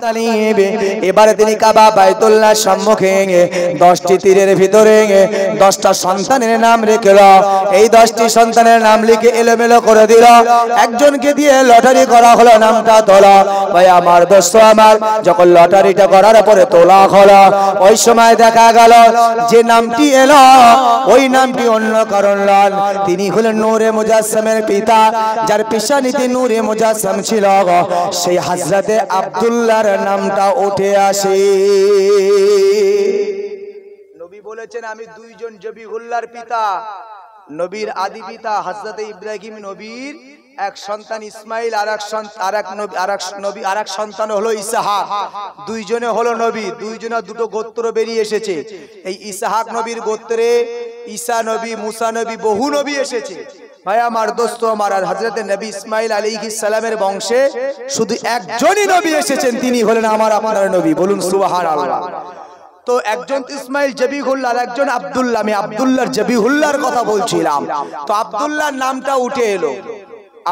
Muttalib এবারে তিনি কাবা বাইতুল্লাহ সম্মুখে 10টি তীরের ভিতরে 10টা সন্তানের নাম রেখেল। এই 10টি সন্তানের নাম লিখে এলোমেলো করে দিল। একজনকে দিয়ে লটারি করা হলো, নামটা তোলা। ভাই আমার দোস্ত আমার, যখন লটারিটা করার পরে তোলা হলো, ওই সময় দেখা গেল যে নামটি এলো ওই নামটি অন্য কারণ নন, তিনি হলেন নূরে মুজাসসামের পিতা, যার পেশানিতে নূরে মুজাসসাম ছিল, সেই হযরতে আব্দুল্লাহর নামটা উঠে আসে। নবী বলেছেন আমি দুইজন জবিহুল্লাহর পিতা। নবীর আদি পিতা হযরতে ইব্রাহিম নবীর এক সন্তান ইসমাইল, আরেক সন্তান হলো ইসহাক। দুইজনে হলো নবী, দুইজনে দুটো গোত্র বেরিয়ে এসেছে। এই ইসহাক নবীর গোত্রে ঈসা নবী, মুসা নবী, বহু নবী এসেছে। ভাই আমার দোস্ত আমার, আর হযরতে নবী ইসমাইল আলাইহিস সালামের বংশে শুধু একজনই নবী এসেছেন, তিনি হলেন আমার আপনার নবী। বলুন সুবহানাল্লাহ। তো একজন ইসমাইল জবিহুল্লাহ, একজন আব্দুল্লাহ। আমি আব্দুল্লাহর জবিহুল্লাহর কথা বলছিলাম। তো আব্দুল্লাহর নামটা উঠে এলো,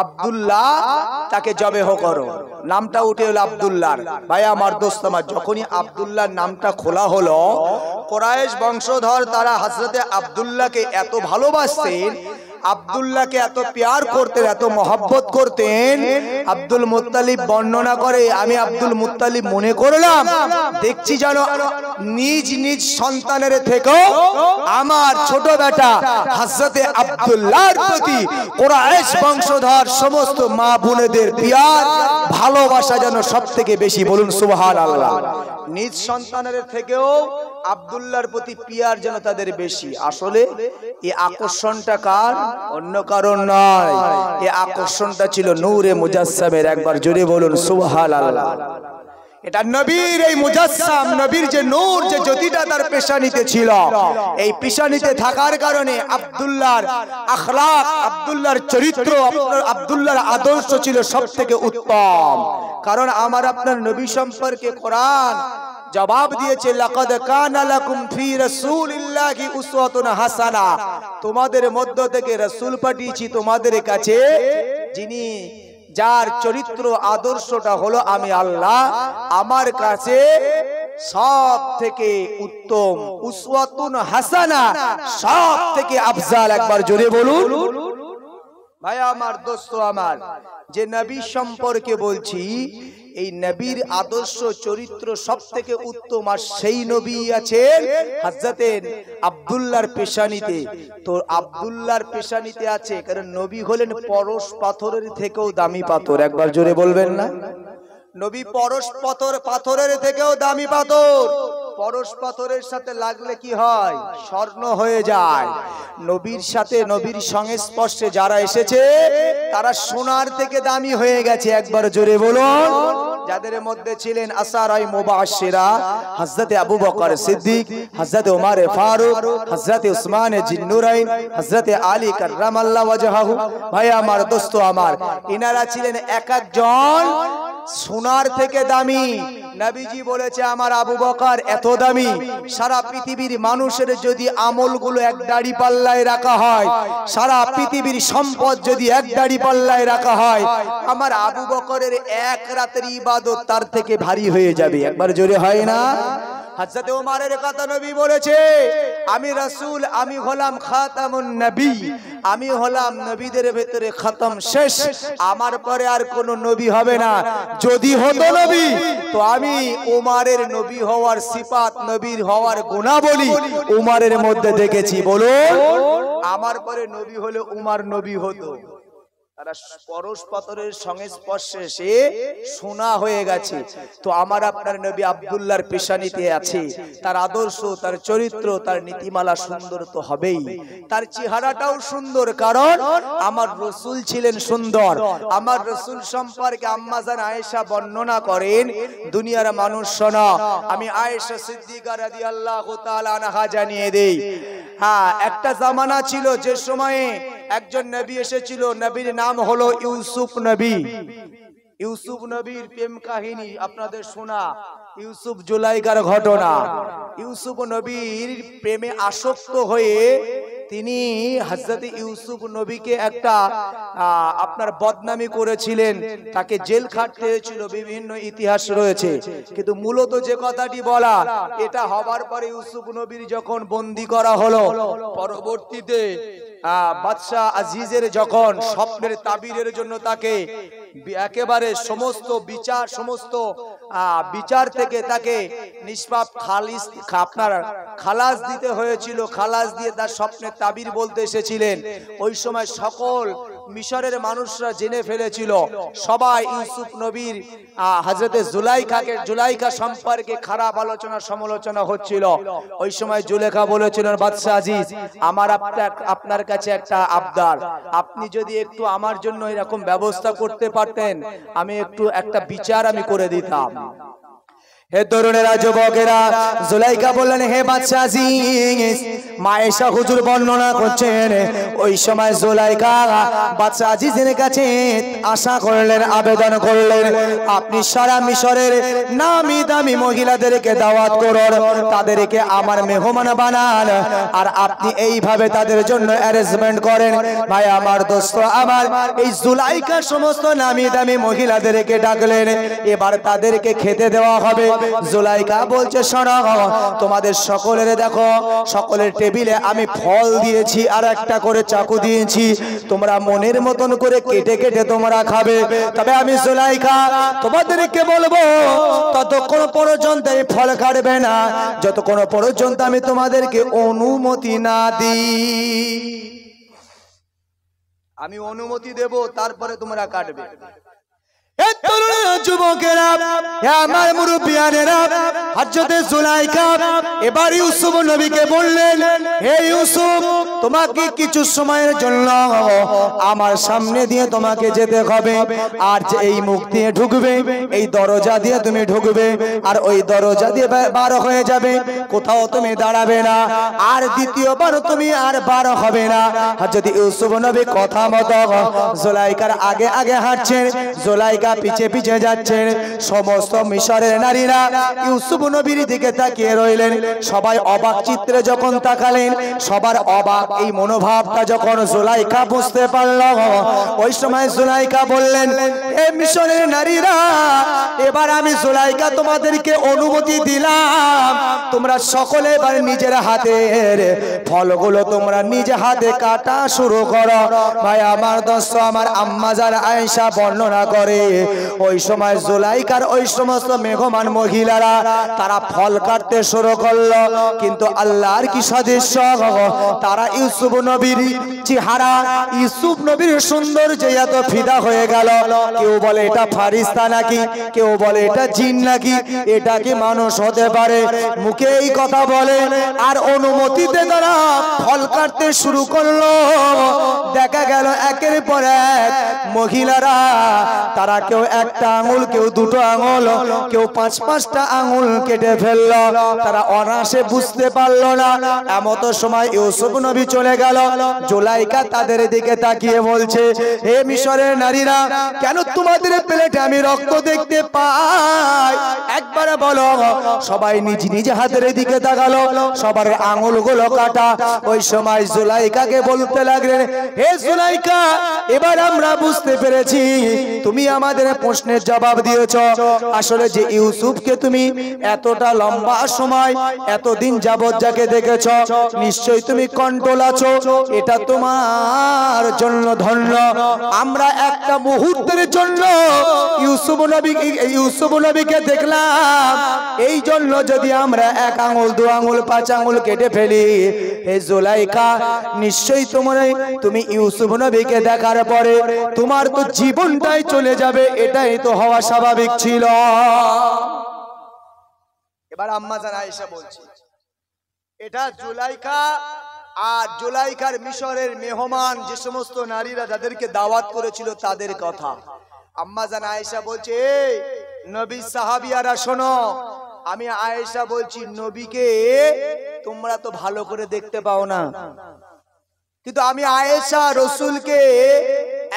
আব্দুল্লাহ তাকে জবেহ করো, নামটা উঠে এলো আব্দুল্লাহর। ভাই আমার দোস্ত আমার, যখনই আব্দুল্লাহর নামটা খোলা হলো, কুরাইশ বংশধর তারা হযরতে আব্দুল্লাহকে এত ভালোবাসতেন, আব্দুল্লাহকে এত প্যার করতেন, এত মহব্বত করতেন। আব্দুল মুত্তালিব বর্ণনা করে, আমি আব্দুল মুত্তালিব মনে করলাম দেখছি যেন নিজ নিজ সন্তানের থেকেও আমার ছোট বেটা হযরতে আব্দুল্লাহর প্রতি কুরাইশ বংশধর সমস্ত মা বোনেদের প্যার ভালোবাসা যেন সবথেকে বেশি। বলুন সুবহানাল্লাহ। নিজ সন্তানের থেকেও আব্দুল্লাহর প্রতি পিয়ার যেন তাদের বেশি। আসলে এই আকর্ষণটা কার? অন্য কারণ নয়, এই আকর্ষণটা ছিল নূরে মুজাসসামের। একবার জোরে বলুন সুবহানাল্লাহ। এটা নবীর এই মুজাসসাম, নবীর যে নূর, যে জ্যোতিটা তার পেশানিতে ছিল, এই পেশানিতে থাকার কারণে আব্দুল্লাহর আখলাক, আব্দুল্লাহর চরিত্র, আব্দুল্লাহর আদর্শ ছিল সবথেকে উত্তম। কারণ আমার আপনার নবী সম্পর্কে কোরআন জবাব দিয়েছে, লাকাদ কানা লাকুম ফি রাসূলিল্লাহি উসওয়াতুন হাসানা। তোমাদের মধ্য থেকে রাসূল পাঠিয়েছি তোমাদের কাছে, যিনি যার চরিত্র আদর্শটা হলো আমি আল্লাহ, আমার কাছে সব থেকে উত্তম। উসওয়াতুন হাসানা, সব থেকে আফজাল। একবার জোরে বলুন। ভাই আমার দোস্ত আমার, যে নবী সম্পর্কে বলছি, এই নবীর আদর্শ চরিত্র সবথেকে উত্তম, আর সেই নবী আছেন হযরতে আব্দুল্লাহর পেশানিতে। তো আব্দুল্লাহর পেশানিতে আছে কারণ নবী হলেন পরশ পাথরের থেকেও দামি পাথর। একবার জোরে বলবেন না? নবী পরশ পাথরের থেকেও দামি পাথর। পরশ পাথরের সাথে লাগলে কি হয়? স্বর্ণ হয়ে যায়। নবীর সাথে, নবীর সংস্পর্শে যারা এসেছে তারা সোনার থেকে দামি হয়ে গেছে। একবার জোরে বলুন। যাদের মধ্যে ছিলেন আশারায়ে মুবাশশিরা, হযরতে আবু বকর সিদ্দিক, হযরতে ওমর ফারুক, হযরতে উসমান জিন্নুরাইন, হযরতে আলী কাররামাল্লাহু ওয়াজহাহু। ভাই আমার দোস্ত আমার, ইনারা ছিলেন এক একজন সোনার থেকে দামি। নবীজি বলেছে আমার আবু বকর এত দামি, সারা পৃথিবীর মানুষের যদি আমলগুলো এক দাড়ি পাল্লায় রাখা হয়, সারা পৃথিবীর সম্পদ যদি এক দাড়ি পাল্লায় রাখা হয়, আমার আবু বকরের এক রাতের ইবাদত তার থেকে ভারী হয়ে যাবে। একবার জোরে হয় না? হযরত ওমরের কথা নবী বলেছে, আমি রাসূল, আমি হলাম খাতামুন নবী, আমি হলাম নবীদের ভেতরে খতম, শেষ। আমার পরে আর কোন নবী হবে না। যদি হতো নবী তো আমি ওমরের নবী হওয়ার সিফাত, নবীর হওয়ার গুণাবলী ওমরের মধ্যে দেখেছি। বলুন, আমার পরে নবী হলে ওমর নবী হতো। তারা পরশ পাথরের সংস্পর্শে সে সোনা হয়ে গেছে। তো আমার আপনার নবী আব্দুল্লাহর পেশানিতে আছে। তার আদর্শ, তার চরিত্র, তার নীতিমালা সুন্দর তো হবেই, তার চেহারাটাও সুন্দর, কারণ আমার রাসূল ছিলেন সুন্দর। আমার রাসূল সম্পর্কে আম্মা জান আয়েশা বর্ণনা করেন, দুনিয়ার মানুষ শোনো, আমি আয়েশা সিদ্দিকা রাদিয়াল্লাহু তাআলা আনহা জানিয়ে দেই। হ্যাঁ, একটা জামানা ছিল যে সময়ে একজন নবী এসেছিল, নবীর নাম হলো ইউসুফ নবী। ইউসুফ নবীর প্রেম কাহিনী আপনাদের শোনা, ইউসুফ জুলাইকার ঘটনা। ইউসুফ নবীর প্রেমে আসক্ত হয়ে তিনি হযরত ইউসুফ নবীকে একটা আপনার বদনামি করেছিলেন, তাকে জেল খাটতে হয়েছিল, বিভিন্ন ইতিহাস রয়েছে। কিন্তু মূলত যে কথাটি বলা, এটা হবার পরে ইউসুফ নবীর যখন বন্দী করা হলো, পরবর্তীতে বাদশাহ আজিজের যখন স্বপ্নের তাবিরের জন্য তাকে একেবারে সমস্ত বিচার থেকে তাকে নিষ্পাপ আপনার খালাস দিতে হয়েছিল, খালাস দিয়ে তার স্বপ্নের তাবির বলতে এসেছিলেন। ওই সময় সকল মিশরের মানুষরা জেনে ফেলেছিল, সবাই ইউসুফ নবীর হযরতে জুলাইখা সম্পর্কে খারাপ আলোচনা সমালোচনা হচ্ছিল। ওই সময় জুলেখা বলেছিলেন, বাদশাহ আজিজ, আমার আপনার কাছে একটা আবদার, আপনি যদি একটু আমার জন্য এরকম ব্যবস্থা করতে পারতেন, আমি একটা বিচার আমি করে দিতাম। হে তরুণেরা, যুবকেরা, জুলাইখা বললেন, হে বাদশাহ আজিজ, মায়েশা হুজুর বর্ণনা করছেন, ওই সময় জুলাইখা বাদশাহ আজিজের কাছে আশা করলেন, আবেদন করলেন, আপনি সারা মিশরের নামি দামি মহিলাদেরকে দাওয়াত করুন, তাদেরকে আমার মেহমান বানান, আর আপনি এইভাবে তাদের জন্য অ্যারেঞ্জমেন্ট করেন। ভাই আমার, দোস্ত আমার, এই জুলাইখা সমস্ত নামি দামি মহিলাদেরকে ডাকলেন, এবার তাদেরকে খেতে দেওয়া হবে। জুলাইখা বলছে, শোনো, তোমাদের সকলের দেখো, সকলের টেবিলে আমি ফল দিয়েছি আর একটা করে চাকু দিয়েছি, তোমরা মনের মতন করে কেটে কেটে তোমরা খাবে। তবে আমি জুলাইখা তোমাদেরকে বলবো, ততক্ষণ পর্যন্ত এই ফল কাটবে না যতক্ষণ পর্যন্ত আমি তোমাদেরকে অনুমতি না দিই। আমি অনুমতি দেব, তারপরে তোমরা কাটবে। যুবকেরা, আমার মুরব্বিয়ানেরা, হযরত জুলাইখা এবার ইউসুফ নবীকে বললেন, হে ইউসুফ, তোমাকে কিছু সময়ের জন্য আমার সামনে দিয়ে তোমাকে যেতে হবে, আর যে এই মুখ দিয়ে ঢুকবে, এই দরজা দিয়ে তুমি ঢুকবে, আর ওই দরজা দিয়ে বার হয়ে যাবে, কোথাও তুমি দাঁড়াবে না, আর দ্বিতীয়বার তুমি আর বার হবে না। হযরত ইউসুফ নবী কথা মতো জুলাইখার আগে আগে হাঁটছেন, জুলাইখা পিছে পিছে যাচ্ছেন। সমস্ত মিশরের নারীরা ইউসুফ নবীর দিকে তাকিয়ে রইলেন। সবাই অবাক চিত্রে যখন তাকালেন, সবার অবাক এই মনোভাবটা যখন জুলাইখা বুঝতে পারল, ওই সময় জুলাইখা বললেন, হে মিশরের নারীরা, এবার আমি জুলাইখা তোমাদেরকে অনুমতি দিলাম, তোমরা সকলে এবার নিজের হাতের ফলগুলো তোমরা নিজে হাতে কাটা শুরু করো। ভাই আমার, দোস্ত আমার, আম্মা জান আয়েশা বর্ণনা করে, ওই সময় জুলাইখার ওই সমস্ত মেহমান মহিলারা তারা ফল কাটতে শুরু করলো, কিন্তু আল্লাহর কি সাদৃশ্য, তারা ইউসুফ নবীর চেহারা, ইউসুফ নবীর সৌন্দর্যে এত ফিদা হয়ে গেল। কেউ বলে এটা ফারিস্তা নাকি, কেউ বলে এটা জিন নাকি, এটা কি মানুষ হতে পারে, মুখে এই কথা বলে, আর অনুমতিতে তারা ফল কাটতে শুরু করলো। দেখা গেল একের পর এক মহিলারা, তারা কেউ একটা আঙুল, কেউ দুটো আঙুল, কেউ পাঁচটা আঙুল কেটে ফেললো। তারা অনায়াসে বুঝতে পারলো না। এমত সময় ইউসুফ নবী চলে গেল। জুলাইখা তাদের দিকে তাকিয়ে বলছে, হে মিশরের নারীরা, কেন তোমাদের প্লেটে আমি রক্ত দেখতে পাই, একবার বলো। সবাই নিজ নিজ হাতের দিকে তাকালো, সবার আঙুলগুলো কাটা। ওই সময় জুলাইখাকে বলতে লাগলেন, হে জুলাইখা, এবার আমরা বুঝতে পেরেছি তুমি আমাদের প্রশ্নের জবাব দিয়েছো। আসলে যে ইউসুফকে তুমি এতটা লম্বা সময় এতদিন যাবত যাকে দেখেছো, নিশ্চয়ই তুমি কন্ট্রোল আছো, এটা তোমার জন্য ধন্য। আমরা একটা মুহূর্তের জন্য ইউসুফ নবীকে দেখলাম, এই জন্য যদি আমরা এক আঙুল, দু আঙুল, পাঁচ আঙুল কেটে ফেলি, হে জুলাইখা, নিশ্চয়ই তুমি ইউসুফ নবীকে দেখার পরে তোমার তো জীবনটাই চলে যাবে, এটাই তো হওয়া স্বাভাবিক ছিল। এবার আম্মা জান আয়েশা বলছে, এটা জুলাইখা আর জুলাইখার মিশরের মেহমান যে সমস্ত নারীরা যাদেরকে দাওয়াত করেছিল তাদের কথা। আম্মা জান আয়েশা বলছে, এই নবী সাহাবিয়ারা শোনো, আমি আয়েশা বলছি, নবীকে তোমরা তো ভালো করে দেখতে পাও না, কিন্তু আমি আয়েশা রসুলকে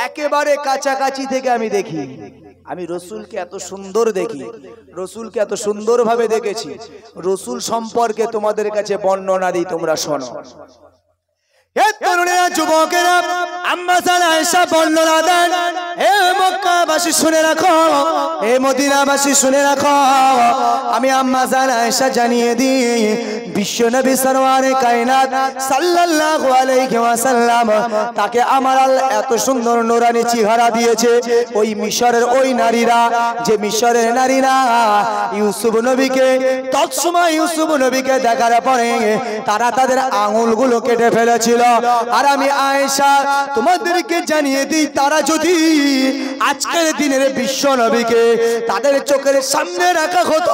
একেবারে কাছাকাছি থেকে আমি দেখি। আমি রসুলকে এত সুন্দর দেখি, রসুলকে এত সুন্দর ভাবে দেখেছি। রসুল সম্পর্কে তোমাদের কাছে বর্ণনা দিই, তোমরা শোনো। এ তরুণেরা যুবকেরা আম্মা জান আয়েশা বর্ণনা দেন, হে মক্কাবাসী শুনে রাখো, হে মদিনাবাসী শুনে রাখো, আমি আম্মা জান আয়েশা জানিয়ে দিই বিশ্ব নবী সরওয়ারে কায়নাত সাল্লাল্লাহু আলাইহি ওয়াসাল্লাম তাকে আমার আল্লাহ এত সুন্দর নূরানি চেহারা দিয়েছে। ওই মিশরের ওই নারীরা, যে মিশরের নারীরা ইউসুফ নবীকে তৎসময় ইউসুফ নবীকে দেখার পরে তারা তাদের আঙুলগুলো কেটে ফেলেছিল। আর আমি আয়েশা তোমাদেরকে জানিয়ে দিই, তারা যদি আজকের দিনের বিশ্ব নবীকে তাদের চোখের সামনে রাখা হতো,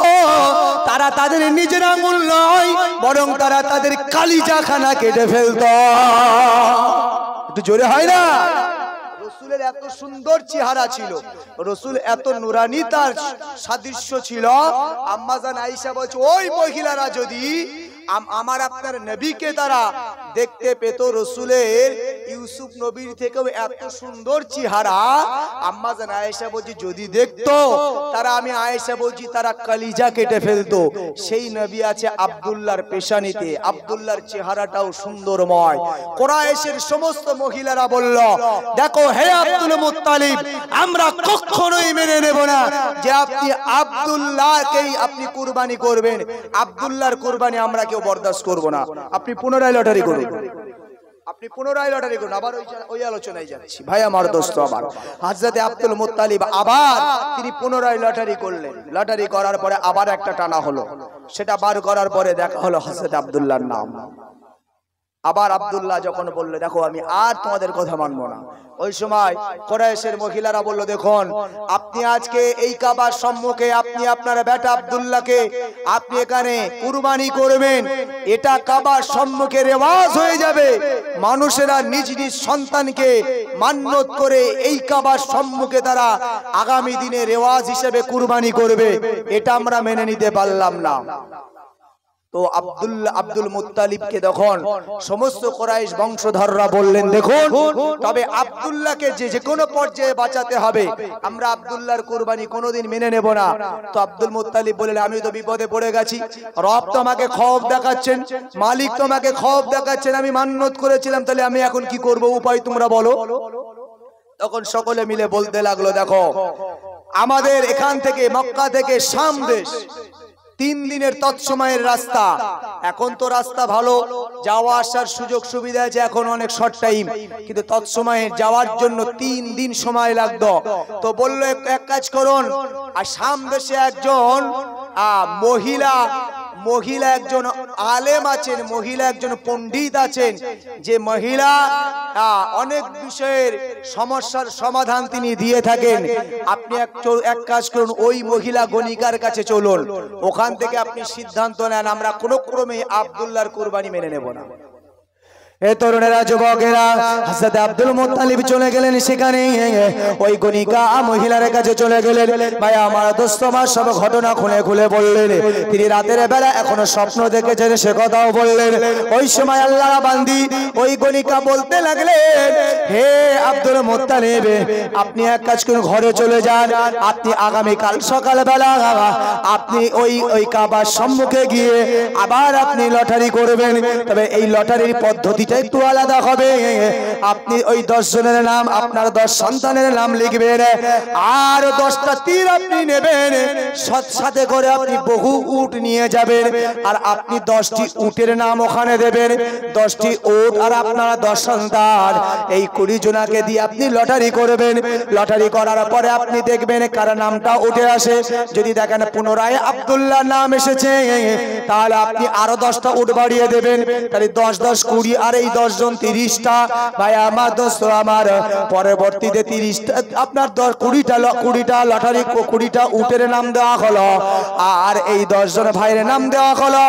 তারা তাদের নিজের আঙুল নয় বরং তারা তাদের কালিজাখানা কেটে ফেলতো। একটু জোরে হয় না? রসুলের এত সুন্দর চেহারা ছিল, রসুল এত নুরানি তার সাদৃশ্য ছিল। আম্মা জান আয়েশা বলছে ওই মহিলারা যদি আমার আপনার নবীকে তারা দেখতে পেত, রসুলের ইউসুফ নবীর থেকেও এত সুন্দর চেহারা, আম্মা জান আয়েশা বলছি যদি দেখতো তারা, আমি আয়েশা বলছি তারা কলিজা কেটে ফেলতো। সেই নবী আছে আব্দুল্লাহর পেশানিতে, আব্দুল্লাহর চেহারাটাও সুন্দরময়। কুরাইশের সমস্ত মহিলারা বলল, দেখো হে আব্দুল মুত্তালিব, আমরা কখনোই মেনে নেব না যে আপনি আব্দুল্লাহকেই আপনি কুরবানি করবেন, আব্দুল্লাহর কুরবানি আমরা কেউ বরদাস্ত করব না। আপনি পুনরায় লটারি করুন, আপনি পুনরায় লটারি করুন। আবার ওই আলোচনায় যাচ্ছি ভাই আমার দোস্ত। আবার হযরতে আব্দুল মুত্তালিব আবার তিনি পুনরায় লটারি করলেন। লটারি করার পরে আবার একটা টানা হলো, সেটা বার করার পরে দেখা হলো হযরত আব্দুল্লাহর নাম। আবার আব্দুল্লাহ যখন বলল দেখো আমি আর তোমাদের কথা মানবো না, ওই সময় কুরাইশের মহিলারা বলল দেখুন আপনি আজকে এই কাবার সম্মুখে আপনি আপনার বেটা আব্দুল্লাহকে আপনি এখানে কুরবানি করবেন, এটা কাবার সম্মুখে রেওয়াজ হয়ে যাবে। মানুষেরা নিজ নিজ সন্তানকে মান্যত করে এই কাবার সম্মুখে তারা আগামী দিনে রেওয়াজ হিসেবে কুরবানি করবে, এটা আমরা মেনে নিতে পারলাম না। তো আব্দুল মুত্তালিবকে তখন সমস্ত কুরাইশ বংশধররা বললেন দেখুন তবে আব্দুল্লাহকে যে কোনো পর্যায়ে বাঁচাতে হবে, আমরা আব্দুল্লাহর কুরবানি কোনোদিন মেনে নেব না। তো আব্দুল মুত্তালিব বললেন আমি তো বিপদে পড়ে গেছি, রব তো আমাকে খওফ দেখাচ্ছেন, মালিক তো আমাকে খওফ দেখাচ্ছেন, আমি মান্যত করেছিলাম, তাহলে আমি এখন কি করব, উপায় তোমরা বলো। তখন সকলে মিলে বলতে লাগলো দেখো আমাদের এখান থেকে মক্কা থেকে শাম দেশ 3 দিনের তৎসময়ের রাস্তা, এখন তো রাস্তা ভালো, যাওয়া আসার সুযোগ সুবিধা আছে, এখন অনেক শর্ট টাইম, কিন্তু তৎসময়ে যাওয়ার জন্য 3 দিন সময় লাগতো। তো বললো এক কাজ করুন, আর শাম দেশে একজন মহিলা একজন আলেম আছেন, মহিলা একজন পণ্ডিত আছেন, যে মহিলা অনেক বিষয়ের সমস্যার সমাধান তিনি দিয়ে থাকেন। আপনি এক কাজ করুন, ওই মহিলা গণিকার কাছে চলুন, ওখান থেকে আপনি সিদ্ধান্ত নেন, আমরা কোনো ক্রমে আব্দুল্লাহর কুরবানি মেনে নেব না। এ তরুণেরা যুবকেরা হযরত আব্দুল মুত্তালিব চলে গেলেন সেখানে, ওই গণিকা মহিলার কাছে চলে গেলেন। ভাই আমার দোস্ত আমার সব ঘটনা খুলে খুলে বললেন, তিনি রাতের বেলা এখনো স্বপ্ন দেখেছেন সে কথাও বললেন। ওই সময় আল্লাহ বান্দি ওই গণিকা বলতে লাগলেন, হে আব্দুল মুত্তালিব আপনি এক কাজ করুন, ঘরে চলে যান, আপনি আগামীকাল সকালবেলা আপনি ওই কাবার সম্মুখে গিয়ে আবার আপনি লটারি করবেন, তবে এই লটারির পদ্ধতি একটু আলাদা হবে। আপনি ওই 10 জনের নাম, আপনার 10 সন্তানের নাম লিখবেন, আর 10টা তীর আপনি নেবেন, সাথে করে আপনি বহু উট নিয়ে যাবেন, আর আপনি 10টি উটের নাম ওখানে দেবেন, 10টি উট আর আপনার 10 সন্তান, এই 20 জনাকে দিয়ে আপনি লটারি করবেন। লটারি করার পরে আপনি দেখবেন কার নামটা উঠে আসে, যদি দেখেন পুনরায় আব্দুল্লাহ নাম এসেছে তাহলে আপনি আরো 10টা উট বাড়িয়ে দেবেন, তাহলে 10 10 20 আর এই 10 জন 30টা। ভাই আমার দোস্ত আমার পরবর্তীতে 30টা আপনার 20টা লটারি 20টা উটের নাম দেওয়া হলো, আর এই 10 জন ভাইয়ের নাম দেওয়া হলো,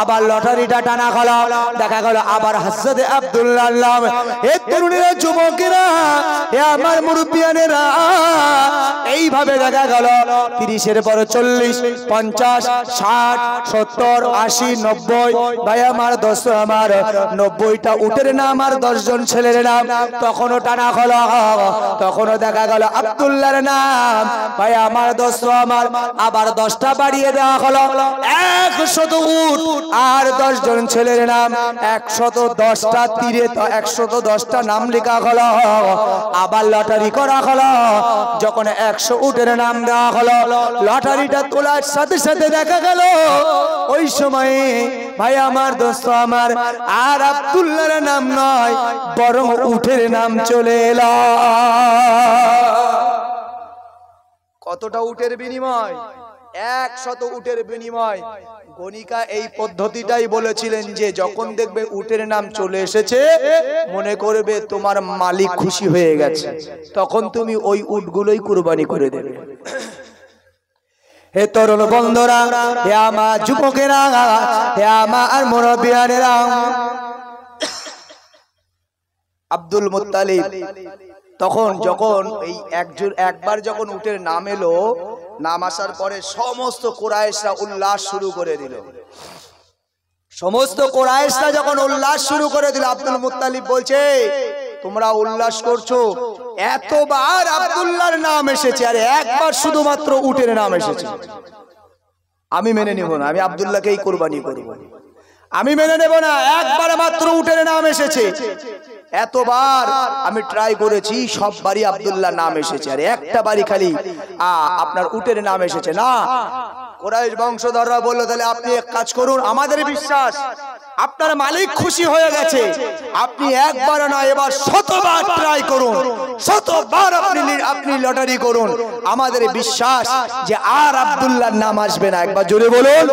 আবার লটারিটা টানা হলো, দেখা গেল আবার হযরত আব্দুল্লাহ নাম। এ তরুণীরা যুবকেরা এ আমার মুরব্বিয়ানেরা, এইভাবে দেখা গেল 30-এর পর 40 50 60 70 80 90। ভাই আমার দোস্ত আমার 90 99টা উটের নাম আর 10 জন ছেলের নাম তখনও টানা হলো, তখনও দেখা গেল আব্দুল্লাহর নাম। ভাই আমার দোস্ত আমার, আবার 10টা বাড়িয়ে দেওয়া হলো, 100 উট আর 10 জন ছেলের নাম, 110টা তীরে 110টা নাম লেখা হলো। আবার লটারি করা হলো, যখন 100 উটের নাম দেওয়া হলো, লটারিটা তোলার সাথে সাথে দেখা গেল ওই সময়ে ভাই আমার দোস্ত আমার আর আব্দুল্লাহর নাম নয়, বরং উটের নাম চলে এলো। কতটা উটের বিনিময়? 100 উটের বিনিময়। গণিকা এই পদ্ধতিটাই বলেছিলেন যে যখন দেখবে উটের নাম চলে এসেছে, মনে করবে তোমার মালিক খুশি হয়ে গেছে, তখন তুমি ওই উটগুলোই কুরবানি করে দেবে। হে তরুণ বন্ধুরা, হে আমার যুবকেরা, হে আমার মুরব্বিয়ানেরা, আব্দুল মুত্তালিব তখন যখন এই একবার যখন উটের নাম এলো, নাম আসার পরে সমস্ত কুরাইশরা উল্লাস শুরু করে দিল। সমস্ত কুরাইশরা যখন উল্লাস শুরু করে দিল, আব্দুল মুত্তালিব বলছে তোমরা উল্লাস করছো, এতবার আব্দুল্লাহর নাম এসেছে আর একবার শুধুমাত্র উটের নাম এসেছে, আমি মেনে নেব না, আমি আব্দুল্লাহকেই কুরবানি করব, আমি মেনে নেব না। একবার মাত্র উটের নাম এসেছে, এতবার আমি ট্রাই করেছি, সব বাড়ি আব্দুল্লাহর নাম এসেছে আর একটা বাড়ি খালি আপনার উটের নাম এসেছে না। কুরাইশ বংশধররা বলল তাহলে আপনি এক কাজ করুন, আমাদের বিশ্বাস আপনার মালিক খুশি হয়ে গেছে, আপনি একবার না এবার 100বার ট্রাই করুন, 100বার আপনি লটারি করুন, আমাদের বিশ্বাস যে আর আব্দুল্লাহর নাম আসবে না। একবার জোরে বলুন।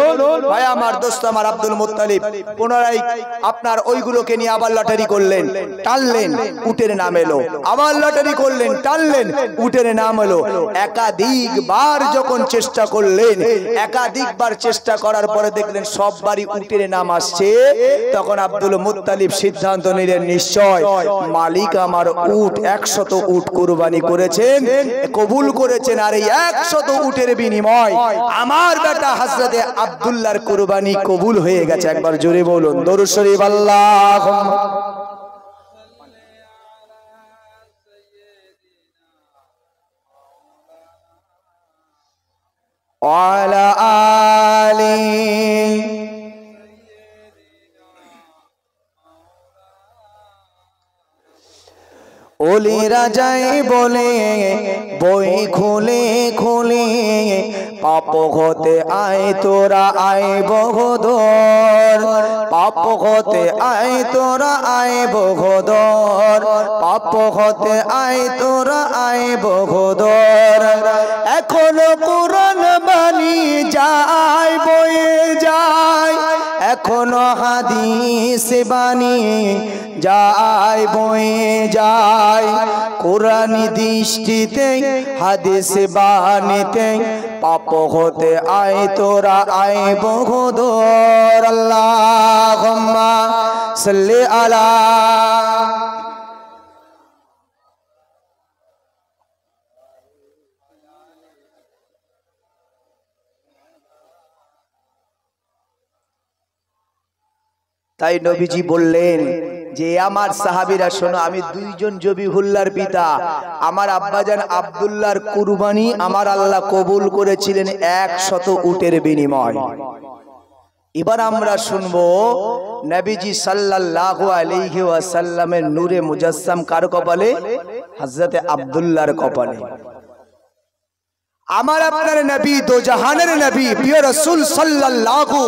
ভাই আমার দোস্ত আমার আব্দুল মুত্তালিব পুনরায় আপনার ওইগুলোকে নিয়ে আবার লটারি করলেন, টানলেন, উটের নাম এলো, আবার লটারি করলেন, টানলেন, উটের নাম এলো। একাধিকবার যখন চেষ্টা করলেন, একাধিকবার চেষ্টা করার পরে দেখলেন সব বাড়ি উটের নাম আসছে, তখন আব্দুল মুত্তালিব সিদ্ধান্ত নিলেন নিশ্চয় মালিক আমার উট 100 উট কুরবানি করেছেন, কবুল করেছেন, আর এই 100 উটের বিনিময় আমার বেটা হযরতে আব্দুল্লাহর কুরবানি কবুল হয়ে গেছে। একবার জোরে বলুন দরুদ শরীফ আল্লাহুম্মা ওয়ালা আলি। ওলিরা যায় বলে বই খুলে খুলে, পাপ হতে আয় তোরা আয় বহদর, পাপ হতে আয় তোরা আয় বহদর, পাপ হতে আয় তোরা আয় বহদর। এখনো কোরআন বাণী যায় বয়ে যায়, এখনো হাদিস বাণী যায় বয়ে যায়, কোরআনী দৃষ্টিতে হাদিস বাণীতে পাপ হতে আয় তোরা আয় বহদর। আল্লাহুম্মা সাল্লি আলা। তাই নবীজি বললেন যে আমার সাহাবীরা শোনো, আমি 2 জন জবিহুল্লাহর পিতা, আমার আব্বাজান আব্দুল্লাহর কুরবানি আমার আল্লাহ কবুল করেছিলেন 100 উটের বিনিময়। এবার আমরা শুনবো নবীজি সাল্লাল্লাহু আলাইহি ওয়াসাল্লামের নূরে মুজাসসাম কার কপালে? হযরতে আব্দুল্লাহর কপালে। আমার আপনার নবী, দো জাহানের নবী, প্রিয় রাসূল সাল্লাল্লাহু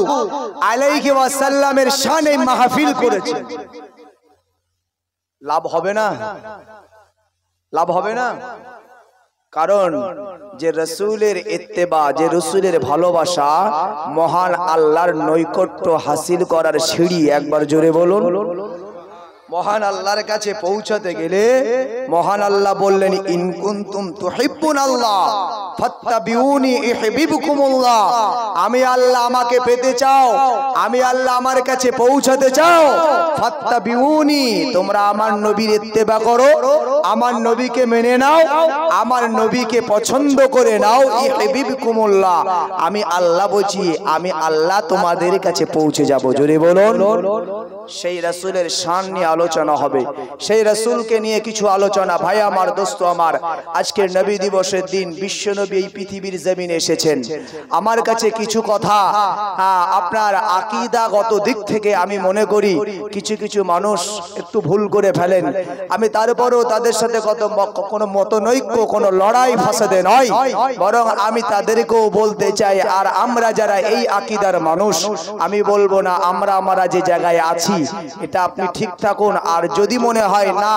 আলাইহি ওয়াসাল্লামের শানে মাহফিল করেছে। লাভ হবে না? লাভ হবে না? কারণ যে রাসূলের ইত্তেবা, যে রাসূলের ভালোবাসা মহান আল্লাহর নৈকট্য হাসিল করার সিঁড়ি। একবার জোরে বলুন। মহান আল্লাহর কাছে পৌঁছাতে গেলে মহান আল্লাহ বললেন, ইন কুনতুম তুহিব্বুনাল্লাহ ফাত্তাবিউনি ইউহিব্বুকুমুল্লাহ। আমি আল্লাহ আমাকে পেতে চাও, আমি আল্লাহ আমার কাছে পৌঁছাতে চাও, ফাত্তাবিউনি, তোমরা আমার নবীর ইত্তেবা করো, আমার নবীকে মেনে নাও, আমার নবীকে পছন্দ করে নাও, ইউহিব্বুকুমুল্লাহ, আমি আল্লাহ বলছি, আমি আল্লাহ তোমাদের কাছে পৌঁছে যাব। জোরে বলুন। সেই রাসূলের শান নিয়ে আলোচনা হবে, সেই রাসূলকে নিয়ে কিছু আলোচনা। ভাই আমার, দোস্ত আমার, আজকের নবী দিবসের দিন বিশ্ব নবী এই পৃথিবীর জমিনে এসেছেন। আমার কাছে কিছু কথা আপনার আকীদাগত দিক থেকে আমি মনে করি কিছু কিছু মানুষ একটু ভুল করে ফেলেন। আমি তারপরেও তাদের সাথে কোনো মতনৈক্য, কোনো লড়াই ফাসাদে নয়, বরং আমি তাদেরকেও বলতে চাই, আর আমরা যারা এই আকীদার মানুষ, আমি বলবো না আমরা যে জায়গায় আছি এটা আপনি ঠিক থাকুন, আর যদি মনে হয় না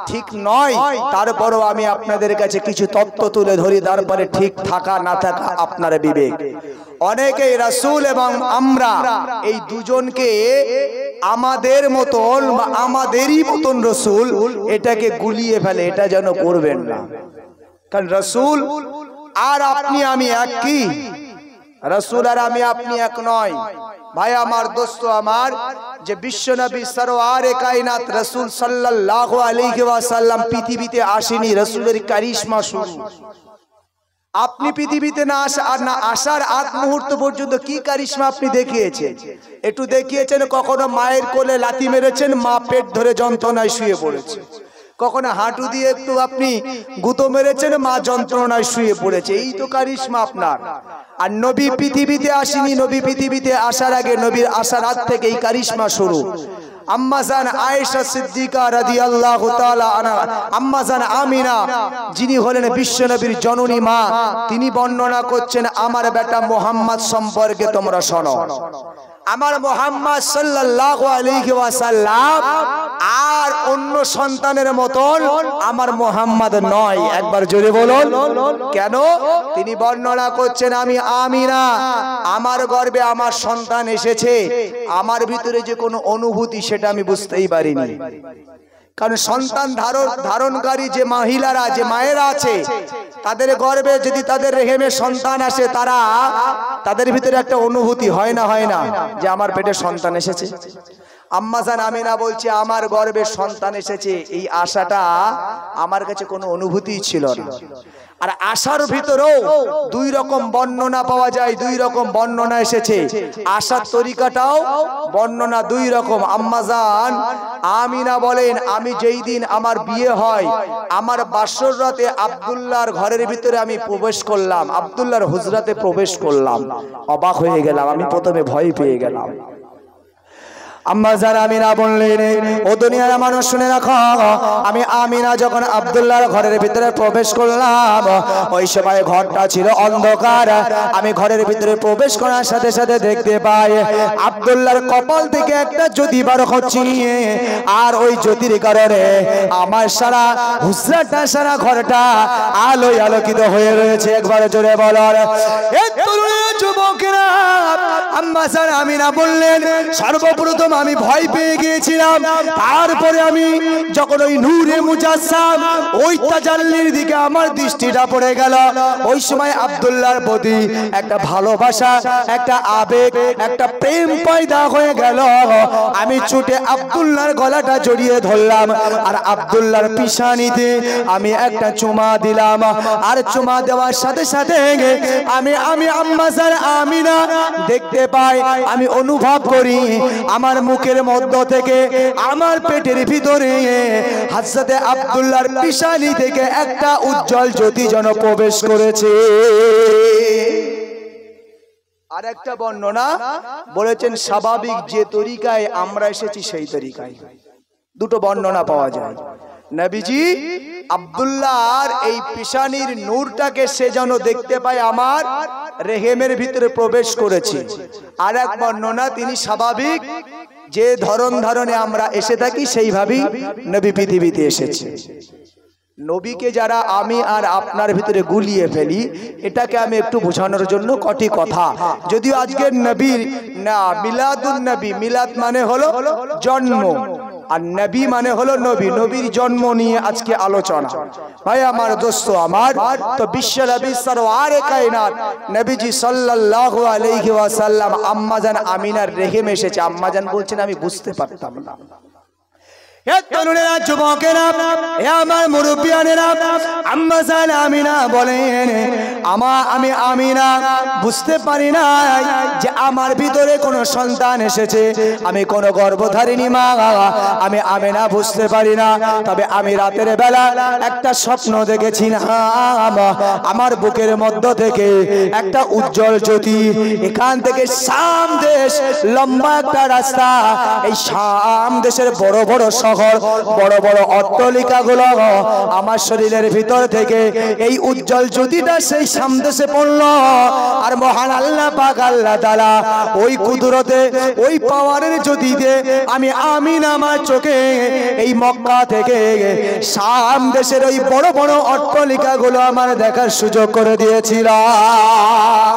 ঠিক নয়, তারপরেও আমি আপনাদের কাছে কিছু তথ্য তুলে ধরি, তারপরে ঠিক থাকা না থাকা আপনার বিবেক। অনেকেই রাসূল এবং আমরা এই দুজনকে আমাদের মতন বা আমাদেরই মতন রাসূল এটাকে গুলিয়ে ফেলে, এটা যেন করবেন না। কারণ রাসূল আর আপনি আমি এক কি? রাসূল আর আমি আপনি এক নয়। ভাই আমার, দোস্ত আমার, যে বিশ্বনবী সরওয়ারে কায়নাত রাসূল সাল্লাল্লাহু আলাইহি ওয়াসাল্লাম পৃথিবীতে আসেনি, রাসূলের কারিশমা শুরু। আপনি পৃথিবীতে না আসার আগ মুহূর্ত পর্যন্ত কি কারিশমা আপনি দেখিয়েছেন? একটু দেখিয়েছেন কখনো মায়ের কোলে লাথি মেরেছেন, মা পেট ধরে যন্ত্রণায় শুয়ে পড়েছে, কখনো হাঁটু দিয়ে একটু আপনি গুঁতো মেরেছেন, মা যন্ত্রণায় শুয়ে পড়েছে, এই তো কারিশমা আপনার। আর নবী পৃথিবীতে আসেনি, নবী পৃথিবীতে আসার আগে, নবীর আসার আগ থেকে এই কারিশমা শুরু। আম্মা জান আয়েশা সিদ্দিকা রাদিয়াল্লাহু তাআলা আনহা, আম্মা জান আমিনা, যিনি হলেন বিশ্বনবীর জননী মা, তিনি বর্ণনা করছেন, আমার বেটা মুহাম্মদ সম্পর্কে তোমরা শোনো, আমার মুহাম্মদ সাল্লাল্লাহু আলাইহি ওয়াসাল্লাম আর অন্য সন্তানের মতন আমার মুহাম্মদ নয়। একবার জোরে বলুন কেন? তিনি বর্ণনা করছেন, আমি আমিনা, আমার গর্ভে আমার সন্তান এসেছে, আমার ভিতরে যে কোনো অনুভূতি সেটা আমি বুঝতেই পারিনি। কারণ সন্তান ধারণকারী যে মহিলারা, যে মায়েরা আছে, তাদের গর্ভে যদি তাদের রেহেমে সন্তান আসে, তাদের ভিতরে একটা অনুভূতি হয় না যে আমার পেটে সন্তান এসেছে। আম্মা জান আমিনা বলছে, আমার গর্ভে সন্তান এসেছে, এই আশাটা আমার কাছে কোনো অনুভূতি ছিল না। আর আশার ভিতরেও দুই রকম বর্ণনা পাওয়া যায়, দুই রকম বর্ণনা এসেছে, আশার তরিকাটাও বর্ণনা দুই রকম। আম্মা জান আমিনা বলেন, আমি যেই দিন আমার বিয়ে হয়, আমার বাসর রাতে আব্দুল্লাহর ঘরের ভিতরে আমি প্রবেশ করলাম, আব্দুল্লাহর হুজরাতে প্রবেশ করলাম, অবাক হয়ে গেলাম, আমি প্রথমে ভয় পেয়ে গেলাম। আম্মা জান আমিনা বললেন, ও দুনিয়ার মানুষ শুনে রাখো, আমি আমিনা যখন আব্দুল্লাহর ঘরের ভিতরে প্রবেশ করলাম, ওই সময় ঘরটা ছিল অন্ধকার। আমি ঘরের ভিতরে প্রবেশ করার সাথে সাথে দেখতে পাই আব্দুল্লাহর কপাল থেকে একটা জ্যোতি বার হচ্ছে, আর ওই জ্যোতির কারণে আমার সারা হুজরাটা, সারা ঘরটা আলোয় আলোকিত হয়ে রয়েছে। একবার জোরে বলার যুবকেরা, আম্মা জান আমিনা বললেন, সর্বপ্রথম আমি ভয় পেয়ে গিয়েছিলাম, তারপরে আমি যখন ওই নূরে মুজাসসাম, ওই তাজাল্লির দিকে আমার দৃষ্টিটা পড়ে গেল, ওই সময় আব্দুল্লাহর প্রতি একটা ভালোবাসা, একটা আবেগ, একটা প্রেম পয়দা হয়ে গেল। আমি ছুটে আব্দুল্লাহর গলাটা জড়িয়ে ধরলাম, আর আব্দুল্লাহর পিছানিতে আমি একটা চুমা দিলাম, আর চুমা দেওয়ার সাথে সাথে আমি আম্মা জান আমিনা দেখতে পাই, আমি অনুভব করি আমার মুখের মধ্য থেকে, আমার পেটের ভিতরে হযরতে আব্দুল্লাহর পিছানি থেকে একটা উজ্জ্বল জ্যোতি যেন প্রবেশ করেছে। আর একটা বর্ণনা বলেছেন, স্বাভাবিক যে তরিকায় আমরা এসেছি সেই তরিকায়। দুটো বর্ণনা পাওয়া যায়। নবীজি আব্দুল্লাহর এই পিছানির নূরটাকে সে যেন দেখতে পায় আমার রেহেমের ভিতরে প্রবেশ করেছে। আর এক বর্ণনা, তিনি স্বাভাবিক যে ধারণে আমরা এসে থাকি সেইভাবেই নবী পৃথিবীতে এসেছে। নবীকে যারা আমি আর আপনার ভিতরে গুলিয়ে ফেলি, এটাকে আমি একটু বোঝানোর জন্য কটি কথা। যদিও আজকের নবীর না মিলাদুন নবী, মিলাদ মানে হলো জন্ম, আর নবী মানে হলো নবী, নবীর জন্ম নিয়ে আজকে আলোচনা। ভাই আমার দোস্ত আমার, তো বিশ্ব নবী সরওয়ারে কায়নাত নবীজি সাল্লাল্লাহু আলাইহি ওয়াসাল্লাম আম্মাজান আমিনার রেহেম এসেছে। আম্মাজান বলছেন আমি বুঝতে পারতাম না। হে তরুণেরা, যুবকেরা, হে আমার মুরব্বিয়ানেরা, আম্মাজান আমিনা বলেন আমি আমিনা বুঝতে পারি না যে আমার ভিতরে কোনো সন্তান এসেছে, আমি কোনো গর্ভধারিণী মা, আমি আমিনা বুঝতে পারি না। তবে আমি রাতের বেলা একটা স্বপ্ন দেখেছিলাম, আমার বুকের মধ্য থেকে একটা উজ্জ্বল জ্যোতি, এখান থেকে শাম দেশ লম্বা একটা রাস্তা, এই শাম দেশের বড় বড় শহর, বড় বড় অট্টালিকাগুলো আমার শরীরের ভিতর থেকে এই উজ্জ্বল জ্যোতিটা সেই সামদেশে পড়ল। আর মহান আল্লাহ পাক আল্লাহ তাআলা ওই কুদরতে, ওই পাওয়ারের জ্যোতিতে আমি আমিনা আমার চোখে এই মক্কা থেকে শাম দেশের ওই বড় বড় অট্টালিকাগুলো আমার দেখার সুযোগ করে দিয়েছিলাম।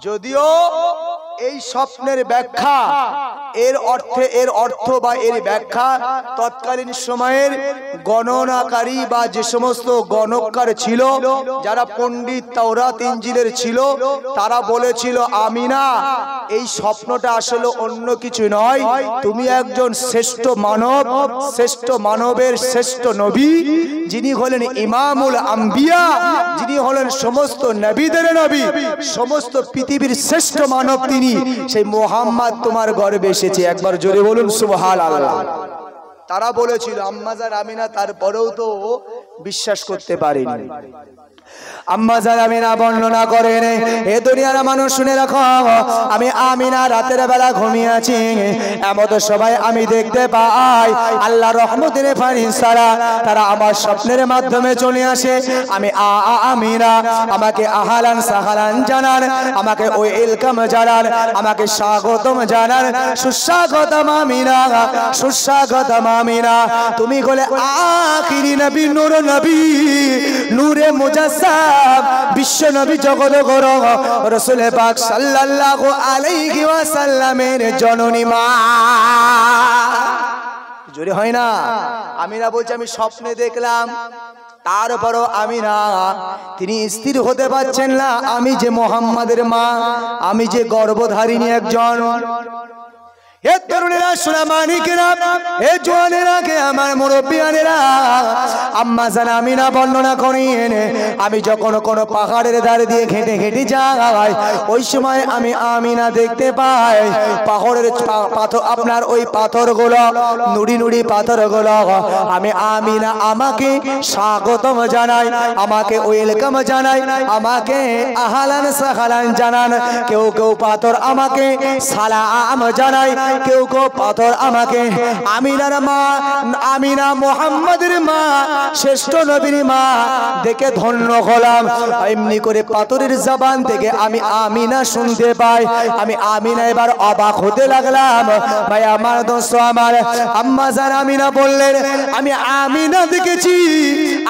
যদিও এই স্বপ্নের ব্যাখ্যা, এর অর্থ বা এর ব্যাখ্যা তৎকালীন সময়ের গণনাকারী বা যে সমস্ত গণককার ছিল, যারা পণ্ডিত তাওরাত ইনজিলের ছিল, তারা বলেছিল আমিনা এই স্বপ্নটা আসলে অন্য কিছু নয়, তুমি একজন শ্রেষ্ঠ মানব, শ্রেষ্ঠ মানবের শ্রেষ্ঠ নবী, যিনি হলেন ইমামুল আম্বিয়া, যিনি হলেন সমস্ত নবীদের নবী, সমস্ত পৃথিবীর শ্রেষ্ঠ মানব তিনি, সেই মুহাম্মদ তোমার গর্ভে এসেছে। একবার জোরে বলুন সুবহানাল্লাহ। তারা বলেছিল আম্মাজান আমিনা, তারপরেও তো বিশ্বাস করতে পারেনি। আম্মাজান আমিনা বর্ণনা করেন, হে দুনিয়ার মানুষ শুনে রাখো, আমি আমিনা রাতের বেলা ঘুমিয়ে আছি, এমত সবাই আমি দেখতে পাই আল্লাহর রহমতের ফারিস্তারা তারা আমার স্বপ্নের মাধ্যমে চলে আসে। আমি আমিনা, আমাকে আহলান সাহলান জানান, আমাকে ওয়েলকাম জানান, আমাকে স্বাগতম জানান, সুস্বাগতম আমিনা, সুস্বাগতম আমিনা, তুমি হলে আখিরি নবী, নূর নবী, নূরে মুজাসসাম, বিশ্ব নবী, জগৎ গুরু রাসূল পাক সাল্লাল্লাহু আলাইহি ওয়াসাল্লামের জননী মা। জোরে হয় না? আমিনা বলছে আমি স্বপ্নে দেখলাম, তারপরও আমিনা তিনি স্থির হতে পারছেন না, আমি যে মুহাম্মাদের মা, আমি যে গর্ভধারিণী একজন। হে তরুণেরা, সোনামানিকেরা, হে জওয়ানেরা, কে আমার মুরব্বিয়ানেরা, আম্মাজান আমিনা বর্ণনা করেন, আমি যখন কোনো পাহাড়ের ধারে দিয়ে ঘেঁটে ঘেঁটে যাই, ওই সময় আমি আমিনা দেখতে পাই পাহাড়ের পাথর, আপনার ওই পাথরগুলো, নুড়ি নুড়ি পাথরগুলো, আমি আমিনা আমাকে স্বাগতম জানাই, আমাকে ওয়েলকাম জানাই, আমাকে আহলান সাহলান জানান। কেউ কেউ পাথর আমাকে সালাম জানাই, কেউ কেউ পাথর আমাকে আমিনার মা, আমিনা মুহাম্মাদের মা, শ্রেষ্ঠ নবীর মা দেখে ধন্য হলাম। এমনি করে পাথরের জবান থেকে আমি আমিনা শুনতে পাই, আমি আমিনা এবার অবাক হতে লাগলাম। ভাই আমার দোস্ত আমার, আম্মাজান আমিনা বললেন আমি আমিনা দেখেছি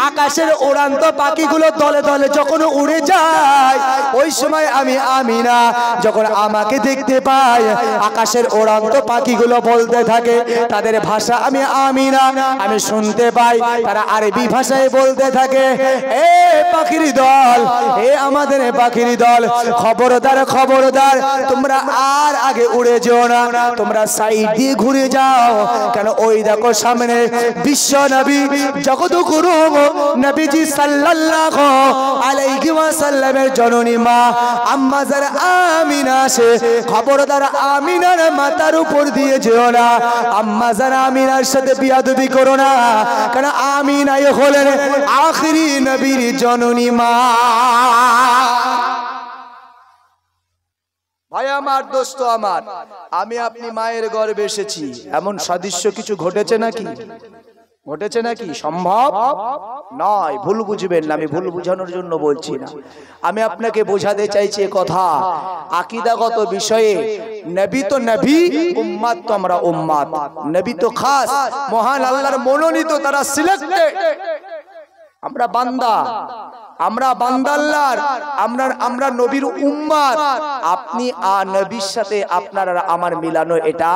আকাশের উড়ান্ত পাখিগুলো দলে দলে যখন উড়ে যায়, ওই সময় আমি আমিনা যখন আমাকে দেখতে পাই, আকাশের উড়ান্ত পাখিগুলো বলতে থাকে তাদের ভাষা, আমি আমিনা আমি শুনতে পাই, তারা আরবি ভাষায় বলতে থাকে, এ পাখির দল, এ আমাদের পাখির দল, খবরদার খবরদার, তোমরা আর আগে উড়ে যেও না, তোমরা সাইড দিয়ে ঘুরে যাও, কেন ওই দেখো সামনে বিশ্ব নবী, জগৎ গুরু নবীজি সাল্লাল্লাহু আলাইহি ওয়াসাল্লামের জননী মা আম্মাজান আমিনা আসে, খবরদার আমিনার মাথার উপর দিয়ে যেও না, আম্মাজান আমিনার সাথে বিয়াদবি করো না, কারণ আমিনাই হলেন আখিরি নবীর জননী মা। ভাই আমার, দোস্ত আমার, আমি আপনি মায়ের গর্ভে এসেছি, এমন সাদৃশ্য কিছু ঘটেছে নাকি? ঘটেছে নাকি? সম্ভব নয়। ভুল বুঝবেন না, আমি ভুল বুঝানোর জন্য বলছি না, আমি আপনাকে বোঝাতে চাইছি কথা আকীদাগত বিষয়ে। নবী তো নবী, উম্মাত তো আমরা উম্মাত। নবী তো খাস, মহান আল্লাহর মনোনীত, তারা সিলেক্টেড, আমরা বান্দা। আমরা বান্দাল্লাহর, আমরা নবীর উম্মত। আপনি নবীর সাথে আপনার আর আমার মিলানো এটা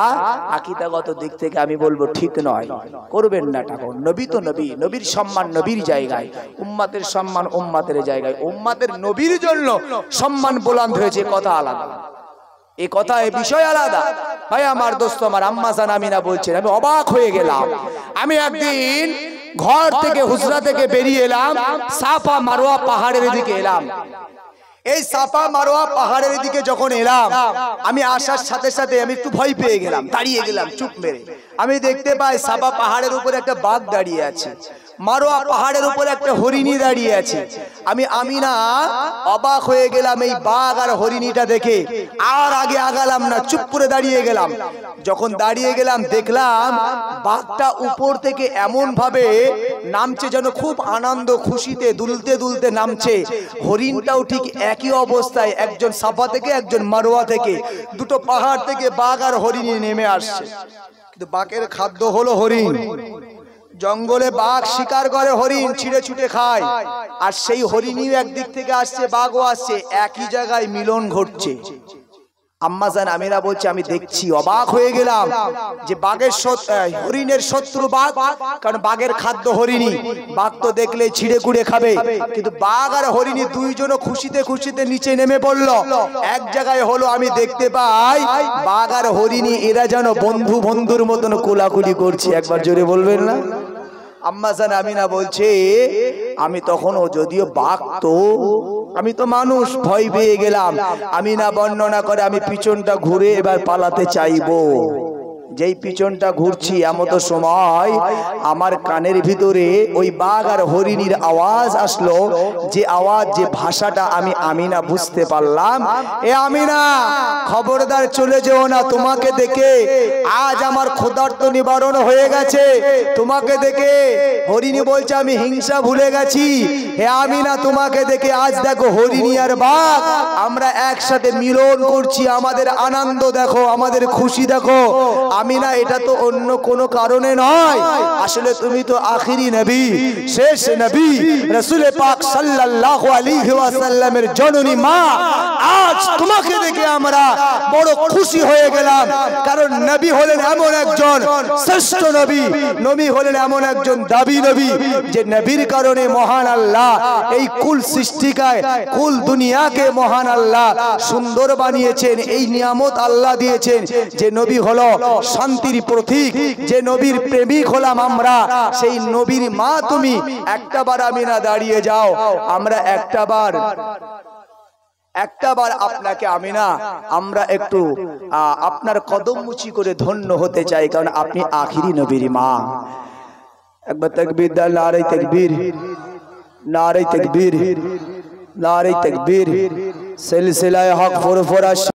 আকীদাগত দিক থেকে আমি বলবো ঠিক নয়, করবেন না। নবী তো নবী, নবীর সম্মান নবীর জায়গায়, উম্মতের সম্মান উম্মতের জায়গায়। উম্মতের নবীর জন্য সম্মান বুলন্দ হয়েছে, কথা আলাদা, এই কথা, এই বিষয় আলাদা। ভাই আমার দোস্ত আমার, আম্মা জান আমিনা বলছেন, আমি অবাক হয়ে গেলাম। আমি একদিন ঘর থেকে, হুজরা থেকে বেরিয়ে এলাম, সাফা মারওয়া পাহাড়ের দিকে এলাম। এই সাফা মারওয়া পাহাড়ের দিকে যখন এলাম, আমি আসার সাথে সাথে আমি একটু ভয় পেয়ে গেলাম, দাঁড়িয়ে গেলাম চুপ মেরে। আমি দেখতে পাই সাফা পাহাড়ের উপরে একটা বাঘ দাঁড়িয়ে আছে, মারওয়া পাহাড়ের উপরে একটা হরিণী দাঁড়িয়ে আছে। আমি আমিনা অবাক হয়ে গেলাম এই বাঘ আর হরিণীটা দেখে। আর আগে আগালাম না, চুপ করে দাঁড়িয়ে গেলাম। যখন দাঁড়িয়ে গেলাম দেখলাম বাঘটা উপর থেকে এমন ভাবে নামছে যেন খুব আনন্দ খুশিতে দুলতে দুলতে নামছে। হরিণটাও ঠিক একই অবস্থায়, একজন সাফা থেকে একজন মারওয়া থেকে, দুটো পাহাড় থেকে বাঘ আর হরিণী নেমে আসছে। কিন্তু বাঘের খাদ্য হলো হরিণ। জঙ্গলে বাঘ শিকার করে, হরিণ ছিঁড়ে ছুটে খায়। আর সেই হরিণীও একদিক থেকে আসছে, বাঘও আসছে, একই জায়গায় মিলন ঘটছে। আম্মা জান আমিনা বলছে, আমি দেখছি, অবাক হয়ে গেলাম যে বাঘের হরিণের শত্রু বাঘ, কারণ বাঘের খাদ্য হরিণী। বাঘ তো দেখলে ছিঁড়ে কুড়ে খাবে, কিন্তু বাঘ আর হরিণী দুইজনও খুশিতে খুশিতে নিচে নেমে পড়লো, এক জায়গায় হলো। আমি দেখতে পাই বাঘ আর হরিণী এরা যেন বন্ধু বন্ধুর মতন কোলাকুলি করছে। একবার জোরে বলবেন না? আম্মা জান আমিনা বলছে, আমি তখনও, যদিও বাঘ তো, আমি তো মানুষ, ভয় পেয়ে গেলাম। আমিনা বর্ণনা করে, আমি পিছনটা ঘুরে এবার পালাতে চাইবো। যেই পিছনটা ঘুরছি এমতো সময় আমার কানের ভিতরে ওই বাঘ আর হরিণীর আওয়াজ আসলো, যে আওয়াজ, যে ভাষাটা আমি আমিনা বুঝতে পারলাম। এ আমিনা, খবরদার চলে যেও না, তোমাকে দেখে আজ আমার ক্ষুধার্ত নিবারণ হয়ে গেছে। তোমাকে দেখে, হরিণী বলছে, আমি হিংসা ভুলে গেছি। হে আমিনা, তোমাকে দেখে আজ দেখো হরিণী আর বাঘ আমরা একসাথে মিলন করছি, আমাদের আনন্দ দেখো, আমাদের খুশি দেখো। আমিনা, এটা তো অন্য কোনো কারণে নয়, আসলে তুমি তো আখিরি নবী, শেষ নবী, রাসূল পাক সাল্লাল্লাহু আলাইহি ওয়াসাল্লামের জননী মা। আজ তোমাকে দেখে আমরা বড় খুশি হয়ে গেলাম, কারণ নবী হলেন এমন একজন শ্রেষ্ঠ নবী, নবী হলেন এমন একজন দাবি নবী, যে নবীর কারণে মহান আল্লাহ এই কুল সৃষ্টিকায়, কুল দুনিয়াকে মহান আল্লাহ সুন্দর বানিয়েছেন। এই নিয়ামত আল্লাহ দিয়েছেন যে নবী হলো শান্তির প্রতীক, যে নবীর প্রেমিক হলাম আমরা, সেই নবীর মা তুমি। একটাবার আমিনা দাঁড়িয়ে যাও, আমরা একটাবার আপনাকে আমিনা, আমরা একটু আপনার কদম মুচি করে ধন্য হতে চাই, কারণ আপনি আখিরি নবীর মা। একবার তাকবীর দাও, নারে তাকবীর, নারে তাকবীর, নারে তাকবীর। সিলসিলায়ে হক ফুরফুরা।